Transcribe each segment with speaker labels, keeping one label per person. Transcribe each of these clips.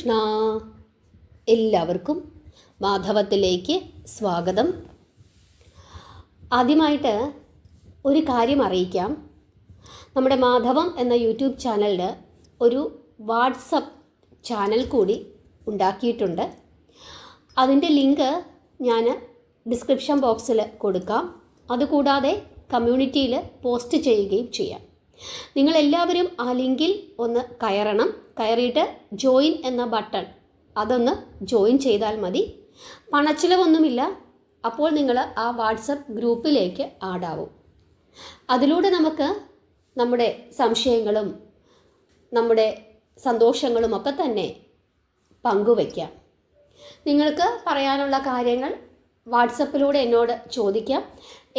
Speaker 1: കൃഷ്ണ. എല്ലാവർക്കും മാധവത്തിലേക്ക് സ്വാഗതം. ആദ്യമായിട്ട് ഒരു കാര്യം അറിയിക്കാം. നമ്മുടെ മാധവം എന്ന യൂട്യൂബ് ചാനലിൽ ഒരു വാട്സപ്പ് ചാനൽ കൂടി ഉണ്ടാക്കിയിട്ടുണ്ട്. അതിൻ്റെ ലിങ്ക് ഞാൻ ഡിസ്ക്രിപ്ഷൻ ബോക്സിൽ കൊടുക്കാം. അതുകൂടാതെ കമ്മ്യൂണിറ്റിയിൽ പോസ്റ്റ് ചെയ്യുകയും ചെയ്യാം. നിങ്ങളെല്ലാവരും ആ ലിങ്കിൽ ഒന്ന് കയറിയിട്ട് ജോയിൻ എന്ന ബട്ടൺ അതൊന്ന് ജോയിൻ ചെയ്താൽ മതി. പണച്ചിലവൊന്നുമില്ല. അപ്പോൾ നിങ്ങൾ ആ വാട്സപ്പ് ഗ്രൂപ്പിലേക്ക് ആഡാവും. അതിലൂടെ നമുക്ക് നമ്മുടെ സംശയങ്ങളും നമ്മുടെ സന്തോഷങ്ങളുമൊക്കെ തന്നെ പങ്കുവയ്ക്കാം. നിങ്ങൾക്ക് പറയാനുള്ള കാര്യങ്ങൾ വാട്സപ്പിലൂടെ എന്നോട് ചോദിക്കാം.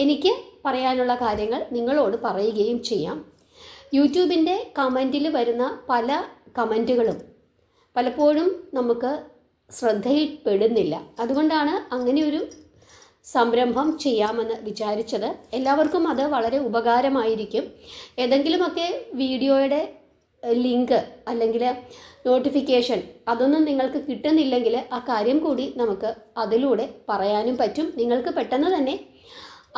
Speaker 1: എനിക്ക് പറയാനുള്ള കാര്യങ്ങൾ നിങ്ങളോട് പറയുകയും ചെയ്യാം. യൂട്യൂബിൻ്റെ കമൻറ്റിൽ വരുന്ന പല കമൻറ്റുകളും പലപ്പോഴും നമുക്ക് ശ്രദ്ധയിൽപ്പെടുന്നില്ല. അതുകൊണ്ടാണ് അങ്ങനെയൊരു സംരംഭം ചെയ്യാമെന്ന് വിചാരിച്ചത്. എല്ലാവർക്കും അത് വളരെ ഉപകാരമായിരിക്കും. ഏതെങ്കിലുമൊക്കെ വീഡിയോയുടെ ലിങ്ക് അല്ലെങ്കിൽ നോട്ടിഫിക്കേഷൻ അതൊന്നും നിങ്ങൾക്ക് കിട്ടുന്നില്ലെങ്കിൽ ആ കാര്യം കൂടി നമുക്ക് അതിലൂടെ പറയാനും പറ്റും. നിങ്ങൾക്ക് പെട്ടെന്ന് തന്നെ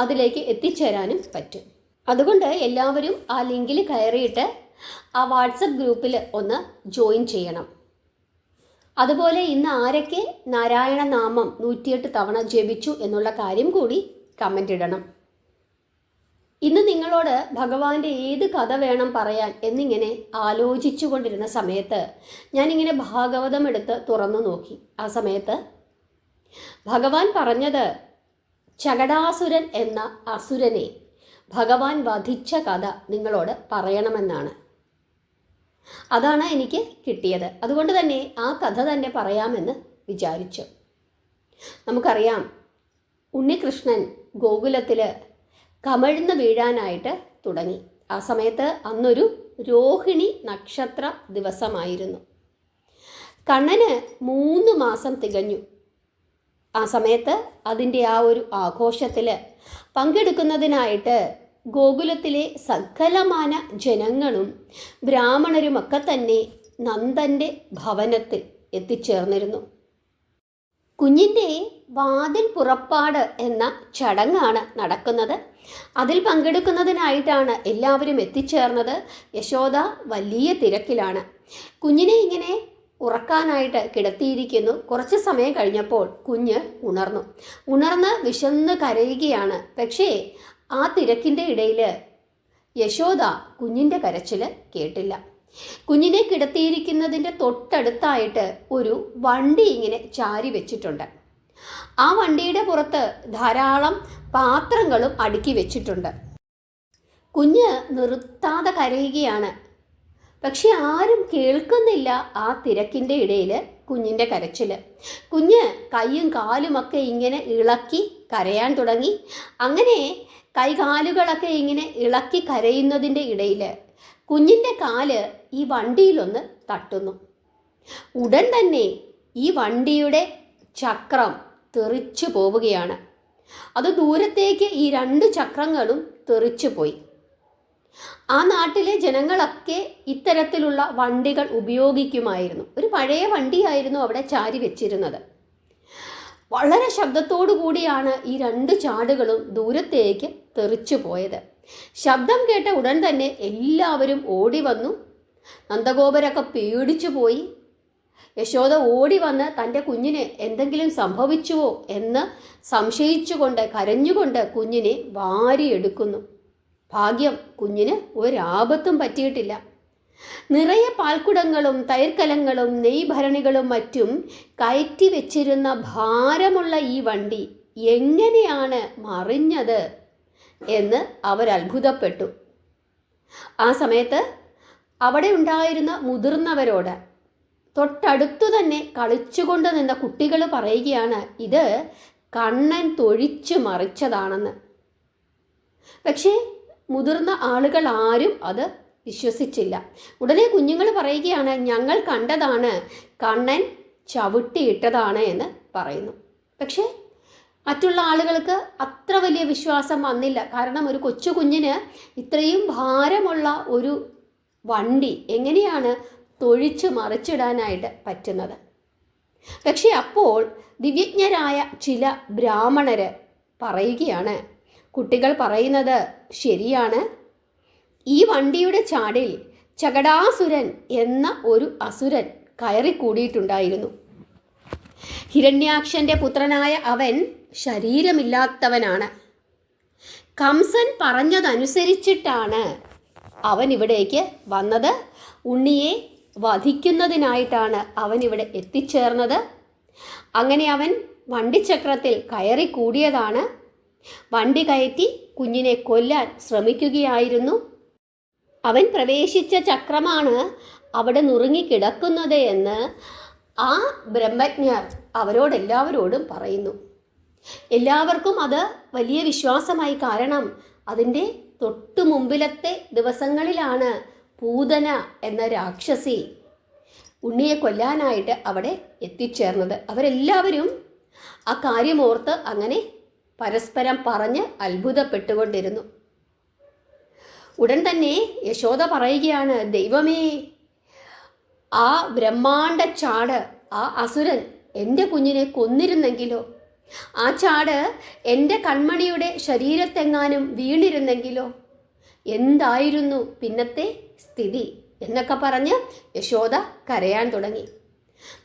Speaker 1: അതിലേക്ക് എത്തിച്ചേരാനും പറ്റും. അതുകൊണ്ട് എല്ലാവരും ആ ലിങ്കിൽ കയറിയിട്ട് ആ വാട്സപ്പ് ഗ്രൂപ്പിൽ ഒന്ന് ജോയിൻ ചെയ്യണം. അതുപോലെ ഇന്ന് ആരൊക്കെ നാരായണ നാമം 108 തവണ ജപിച്ചു എന്നുള്ള കാര്യം കൂടി കമൻ്റ് ഇടണം. ഇന്ന് നിങ്ങളോട് ഭഗവാന്റെ ഏത് കഥ വേണം പറയാൻ എന്നിങ്ങനെ ആലോചിച്ചു കൊണ്ടിരുന്ന സമയത്ത് ഞാനിങ്ങനെ ഭാഗവതം എടുത്ത് തുറന്നു നോക്കി. ആ സമയത്ത് ഭഗവാൻ പറഞ്ഞത് ചകടാസുരൻ എന്ന അസുരനെ ഭഗവാൻ വധിച്ച കഥ നിങ്ങളോട് പറയണമെന്നാണ്. അതാണ് എനിക്ക് കിട്ടിയത്. അതുകൊണ്ട് തന്നെ ആ കഥ തന്നെ പറയാമെന്ന് വിചാരിച്ചു. നമുക്കറിയാം, ഉണ്ണികൃഷ്ണൻ ഗോകുലത്തിൽ കമഴ്ന്ന് വീഴാനായിട്ട് തുടങ്ങി. ആ സമയത്ത് അന്നൊരു രോഹിണി നക്ഷത്ര ദിവസമായിരുന്നു. കണ്ണന് 3 മാസം തികഞ്ഞു. ആ സമയത്ത് അതിൻ്റെ ആ ഒരു ആഘോഷത്തിൽ പങ്കെടുക്കുന്നതിനായിട്ട് ഗോകുലത്തിലെ സകലമാന ജനങ്ങളും ബ്രാഹ്മണരുമൊക്കെ തന്നെ നന്ദൻ്റെ ഭവനത്തിൽ എത്തിച്ചേർന്നിരുന്നു. കുഞ്ഞിൻ്റെ വാതിൽ പുറപ്പാട് എന്ന ചടങ്ങാണ് നടക്കുന്നത്. അതിൽ പങ്കെടുക്കുന്നതിനായിട്ടാണ് എല്ലാവരും എത്തിച്ചേർന്നത്. യശോദ വലിയ തിരക്കിലാണ്. കുഞ്ഞിനെ ഇങ്ങനെ ഉറക്കാനായിട്ട് കിടത്തിയിരിക്കുന്നു. കുറച്ച് സമയം കഴിഞ്ഞപ്പോൾ കുഞ്ഞ് ഉണർന്ന് വിശന്ന് കരയുകയാണ്. പക്ഷേ ആ തിരക്കിൻ്റെ ഇടയിൽ യശോദ കുഞ്ഞിൻ്റെ കരച്ചിൽ കേട്ടില്ല. കുഞ്ഞിനെ കിടത്തിയിരിക്കുന്നതിൻ്റെ തൊട്ടടുത്തായിട്ട് ഒരു വണ്ടി ഇങ്ങനെ ചാരി വെച്ചിട്ടുണ്ട്. ആ വണ്ടിയുടെ പുറത്ത് ധാരാളം പാത്രങ്ങളും അടുക്കി വെച്ചിട്ടുണ്ട്. കുഞ്ഞ് നിർത്താതെ കരയുകയാണ്. പക്ഷെ ആരും കേൾക്കുന്നില്ല ആ തിരക്കിൻ്റെ ഇടയിൽ കുഞ്ഞിൻ്റെ കരച്ചിൽ. കുഞ്ഞ് കൈയും കാലുമൊക്കെ ഇങ്ങനെ ഇളക്കി കരയാൻ തുടങ്ങി. അങ്ങനെ കൈകാലുകളൊക്കെ ഇങ്ങനെ ഇളക്കി കരയുന്നതിൻ്റെ ഇടയിൽ കുഞ്ഞിൻ്റെ കാല് ഈ വണ്ടിയിലൊന്ന് തട്ടുന്നു. ഉടൻ തന്നെ ഈ വണ്ടിയുടെ ചക്രം തെറിച്ചു പോവുകയാണ്. അത് ദൂരത്തേക്ക് ഈ 2 ചക്രങ്ങളും തെറിച്ചു പോയി. ആ നാട്ടിലെ ജനങ്ങളൊക്കെ ഇത്തരത്തിലുള്ള വണ്ടികൾ ഉപയോഗിക്കുമായിരുന്നു. ഒരു പഴയ വണ്ടിയായിരുന്നു അവിടെ ചാരി വെച്ചിരുന്നത്. വളരെ ശബ്ദത്തോടു കൂടിയാണ് ഈ 2 ചാടുകളും ദൂരത്തേക്ക് തെറിച്ചു പോയത്. ശബ്ദം കേട്ട ഉടൻ തന്നെ എല്ലാവരും ഓടി വന്നു. നന്ദഗോപരൊക്കെ പേടിച്ചു പോയി. യശോദ ഓടി വന്ന് തൻ്റെ കുഞ്ഞിന് എന്തെങ്കിലും സംഭവിച്ചുവോ എന്ന് സംശയിച്ചുകൊണ്ട് കരഞ്ഞുകൊണ്ട് കുഞ്ഞിനെ വാരിയെടുക്കുന്നു. ഭാഗ്യം, കുഞ്ഞിന് ഒരാപത്തും പറ്റിയിട്ടില്ല. നിറയെ പാൽക്കുടങ്ങളും തൈർക്കലങ്ങളും നെയ്ഭരണികളും മറ്റും കയറ്റി വെച്ചിരുന്ന ഭാരമുള്ള ഈ വണ്ടി എങ്ങനെയാണ് മറിഞ്ഞത് എന്ന് അവർ അത്ഭുതപ്പെട്ടു. ആ സമയത്ത് അവിടെ ഉണ്ടായിരുന്ന മുതിർന്നവരോട് തൊട്ടടുത്തു തന്നെ കളിച്ചുകൊണ്ട് നിന്ന കുട്ടികൾ പറയുകയാണ്, ഇത് കണ്ണൻ തൊഴിച്ചു മറിച്ചതാണെന്ന്. പക്ഷേ മുതിർന്ന ആളുകൾ ആരും അത് വിശ്വസിച്ചില്ല. ഉടനെ കുഞ്ഞുങ്ങൾ പറയുകയാണ്, ഞങ്ങൾ കണ്ടതാണ്, കണ്ണൻ ചവിട്ടിയിട്ടതാണ് എന്ന് പറയുന്നു. പക്ഷേ മറ്റുള്ള ആളുകൾക്ക് അത്ര വലിയ വിശ്വാസം വന്നില്ല. കാരണം ഒരു കൊച്ചു കുഞ്ഞിന് ഇത്രയും ഭാരമുള്ള ഒരു വണ്ടി എങ്ങനെയാണ് തൊഴിച്ച് മറിച്ചിടാനായിട്ട് പറ്റുന്നത്. പക്ഷെ അപ്പോൾ ദിവ്യജ്ഞരായ ചില ബ്രാഹ്മണർ പറയുകയാണ്, കുട്ടികൾ പറയുന്നത് ശരിയാണ്, ഈ വണ്ടിയുടെ ചാടിൽ ചകടാസുരൻ എന്ന ഒരു അസുരൻ കയറിക്കൂടിയിട്ടുണ്ടായിരുന്നു. ഹിരണ്യാക്ഷൻ്റെ പുത്രനായ അവൻ ശരീരമില്ലാത്തവനാണ്. കംസൻ പറഞ്ഞതനുസരിച്ചിട്ടാണ് അവൻ ഇവിടേക്ക് വന്നത്. ഉണ്ണിയെ വധിക്കുന്നതിനായിട്ടാണ് അവൻ ഇവിടെ എത്തിച്ചേർന്നത്. അങ്ങനെ അവൻ വണ്ടിച്ചക്രത്തിൽ കയറിക്കൂടിയതാണ്. വണ്ടി കയറ്റി കുഞ്ഞിനെ കൊല്ലാൻ ശ്രമിക്കുകയായിരുന്നു. അവൻ പ്രവേശിച്ച ചക്രമാണ് അവിടെ നുറുങ്ങിക്കിടക്കുന്നത് എന്ന് ആ ബ്രഹ്മജ്ഞർ അവരോടെല്ലാവരോടും പറയുന്നു. എല്ലാവർക്കും അത് വലിയ വിശ്വാസമായി. കാരണം അതിൻ്റെ തൊട്ടു മുമ്പിലത്തെ ദിവസങ്ങളിലാണ് പൂതന എന്ന രാക്ഷസി ഉണ്ണിയെ കൊല്ലാനായിട്ട് അവിടെ എത്തിച്ചേർന്നത്. അവരെല്ലാവരും ആ കാര്യമോർത്ത് അങ്ങനെ പരസ്പരം പറഞ്ഞ് അത്ഭുതപ്പെട്ടുകൊണ്ടിരുന്നു. ഉടൻ തന്നെ യശോദ പറയുകയാണ്, ദൈവമേ, ആ ബ്രഹ്മാണ്ട ചാട്, ആ അസുരൻ എൻ്റെ കുഞ്ഞിനെ കൊന്നിരുന്നെങ്കിലോ, ആ ചാട് എൻ്റെ കൺമണിയുടെ ശരീരത്തെങ്ങാനും വീണിരുന്നെങ്കിലോ, എന്തായിരുന്നു പിന്നത്തെ സ്ഥിതി എന്നൊക്കെ പറഞ്ഞ് യശോദ കരയാൻ തുടങ്ങി.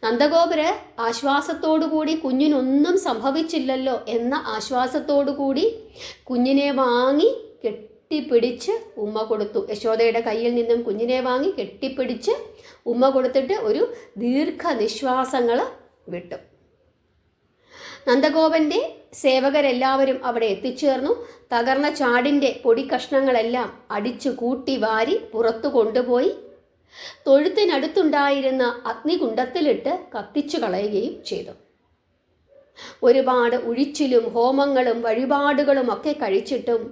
Speaker 1: നന്ദഗോപര് ആശ്വാസത്തോടുകൂടി കുഞ്ഞിനൊന്നും സംഭവിച്ചില്ലല്ലോ എന്ന ആശ്വാസത്തോടുകൂടി കുഞ്ഞിനെ വാങ്ങി കെട്ടിപ്പിടിച്ച് ഉമ്മ കൊടുത്തു. യശോദയുടെ കയ്യിൽ നിന്നും കുഞ്ഞിനെ വാങ്ങി കെട്ടിപ്പിടിച്ച് ഉമ്മ കൊടുത്തിട്ട് ഒരു ദീർഘനിശ്വാസങ്ങൾ വിട്ടു. നന്ദഗോപൻ്റെ സേവകരെല്ലാവരും അവിടെ എത്തിച്ചേർന്നു. തകർന്ന ചാടിൻ്റെ പൊടിക്കഷ്ണങ്ങളെല്ലാം അടിച്ചു കൂട്ടി വാരി പുറത്തു കൊണ്ടുപോയി തൊഴുത്തിനടുത്തുണ്ടായിരുന്ന അഗ്നികുണ്ഡത്തിലിട്ട് കത്തിച്ചു കളയുകയും ചെയ്തു. ഒരുപാട് ഉഴിച്ചിലും ഹോമങ്ങളും വഴിപാടുകളും ഒക്കെ കഴിച്ചിട്ടും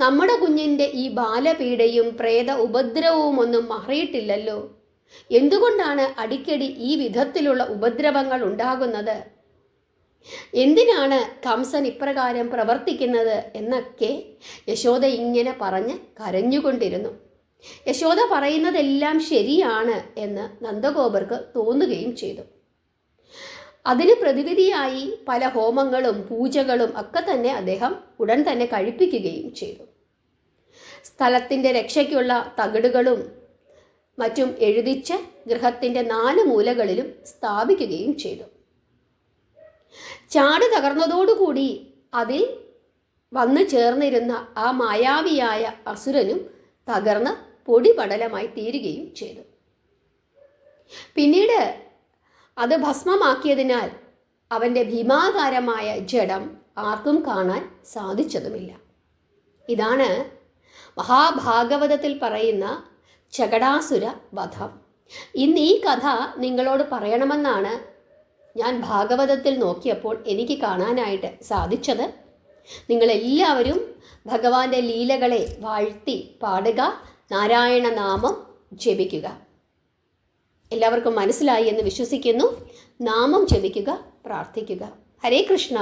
Speaker 1: നമ്മുടെ കുഞ്ഞിൻ്റെ ഈ ബാലപീഡയും പ്രേത ഉപദ്രവവും ഒന്നും മാറിയിട്ടില്ലല്ലോ. എന്തുകൊണ്ടാണ് അടിക്കടി ഈ വിധത്തിലുള്ള ഉപദ്രവങ്ങൾ ഉണ്ടാകുന്നത്? എന്തിനാണ് കംസൻ ഇപ്രകാരം പ്രവർത്തിക്കുന്നത് എന്നൊക്കെ യശോദ ഇങ്ങനെ പറഞ്ഞ് കരഞ്ഞുകൊണ്ടിരുന്നു. യശോദ പറയുന്നതെല്ലാം ശരിയാണ് എന്ന് നന്ദഗോപർക്ക് തോന്നുകയും ചെയ്തു. അതിന് പ്രതിവിധിയായി പല ഹോമങ്ങളും പൂജകളും ഒക്കെ തന്നെ അദ്ദേഹം ഉടൻ തന്നെ കഴിപ്പിക്കുകയും ചെയ്തു. സ്ഥലത്തിൻ്റെ രക്ഷയ്ക്കുള്ള തകിടുകളും മറ്റും എഴുതിച്ച് ഗൃഹത്തിൻ്റെ 4 മൂലകളിലും സ്ഥാപിക്കുകയും ചെയ്തു. ചാട് തകർന്നതോടുകൂടി അതിൽ വന്നു ചേർന്നിരുന്ന ആ മായാവിയായ അസുരനും തകർന്ന് പൊടിപടലമായി തീരുകയും ചെയ്തു. പിന്നീട് അത് ഭസ്മമാക്കിയതിനാൽ അവൻ്റെ ഭീമാകാരമായ ജഡം ആർക്കും കാണാൻ സാധിച്ചതുമില്ല. ഇതാണ് മഹാഭാഗവതത്തിൽ പറയുന്ന ചകടാസുര വധം. ഇന്ന് ഈ കഥ നിങ്ങളോട് പറയണമെന്നാണ് ഞാൻ ഭാഗവതത്തിൽ നോക്കിയപ്പോൾ എനിക്ക് കാണാനായിട്ട് സാധിച്ചത്. നിങ്ങളെല്ലാവരും ഭഗവാന്റെ ലീലകളെ വാഴ്ത്തി പാടുക, നാരായണ നാമം ജപിക്കുക. എല്ലാവർക്കും മനസ്സിലായി എന്ന് വിശ്വസിക്കുന്നു. നാമം ജപിക്കുക, പ്രാർത്ഥിക്കുക. ഹരേ കൃഷ്ണ.